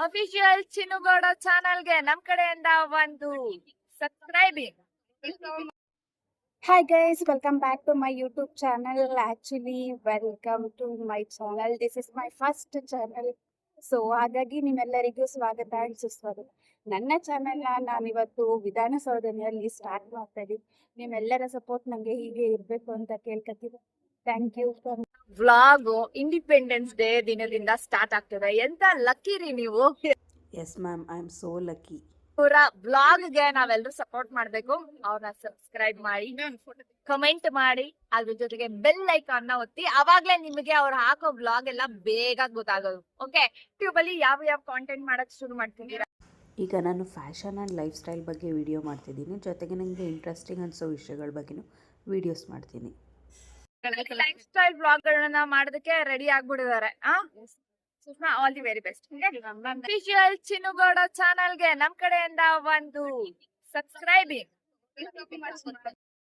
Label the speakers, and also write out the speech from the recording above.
Speaker 1: Official Chinnu Gowda ಚಾನಲ್ಗೆ ನಮ್ ಕಡೆಯಿಂದ ಒಂದು subscribing.
Speaker 2: Hi guys, welcome back to my YouTube channel. Actually, welcome to my channel. This is my first channel. So ಹಾಗಾಗಿ ನಿಮ್ಮೆಲ್ಲರಿಗೂ ಸ್ವಾಗತ ಅಂಡ್ ಸುಸ್ವಾಗತ. ನನ್ನ ಚಾನೆಲ್ನ ನಾನಿವತ್ತು ವಿಧಾನಸೌಧದಲ್ಲಿ ಸ್ಟಾರ್ಟ್ ಮಾಡ್ತಾ ಇದ್ದೀನಿ. ನಿಮ್ಮೆಲ್ಲರ ಸಪೋರ್ಟ್ ನನಗೆ ಹೀಗೆ ಇರಬೇಕು ಅಂತ ಕೇಳ್ಕೊತೀನಿ. Thank you.
Speaker 1: Vlog independence day ದಿನದಿಂದ ಸ್ಟಾರ್ಟ್ ಆಗ್ತದೆ. ಎಂತ ಲಕ್ಕಿ ರೀ ನೀವು.
Speaker 3: Yes, ma'am. I'm so lucky.
Speaker 1: ಪೂರ ವ್ಲಾಗ್ಗೆ ನಾವೆಲ್ಲರೂ ಸಪೋರ್ಟ್ ಮಾಡ್ಬೇಕು. ಅವ್ರನ್ನ ಸಬ್ಸ್ಕ್ರೈಬ್ ಮಾಡಿ, ಕಮೆಂಟ್ ಮಾಡಿ, ಅದ್ರ ಜೊತೆಗೆ ಬೆಲ್ ಐಕಾನ್ ನ ಒತ್ತಿ. ಅವಾಗ್ಲೇ ನಿಮಗೆ ಅವ್ರು ಹಾಕೋ ವ್ಲಾಗ್ ಎಲ್ಲ ಬೇಗ ಗೊತ್ತಾಗೋದು. ಓಕೆ, ಯೂಟ್ಯೂಬ್ ಅಲ್ಲಿ ಯಾವ ಕಾಂಟೆಂಟ್ ಮಾಡಕ್ ಶುರು ಮಾಡ್ತಿದ್ದೀರಾ?
Speaker 3: ಈಗ ನಾನು ಫ್ಯಾಷನ್ ಆ್ಯಂಡ್ ಲೈಫ್ ಸ್ಟೈಲ್ ಬಗ್ಗೆ ವಿಡಿಯೋ ಮಾಡ್ತಿದ್ದೀನಿ. ಜೊತೆಗೆ ನನಗೆ ಇಂಟ್ರೆಸ್ಟಿಂಗ್ ಅನಿಸೋ ವಿಷಯಗಳ ಬಗ್ಗೆನೂ ವಿಡಿಯೋಸ್ ಮಾಡ್ತೀನಿ.
Speaker 1: ಲೈಫ್ ಸ್ಟೈಲ್ ವ್ಲಾಗ್ಗಳನ್ನ ಮಾಡೋದಕ್ಕೆ ರೆಡಿ ಆಗ್ಬಿಟ್ಟಿದ್ದಾರೆ. Sushma, all the very best. Official Chinnu Gowda ಚಾನಲ್ಗೆ ನಮ್ ಕಡೆಯಿಂದ ಒಂದು ಸಬ್ಸ್ಕ್ರೈಬಿಂಗ್.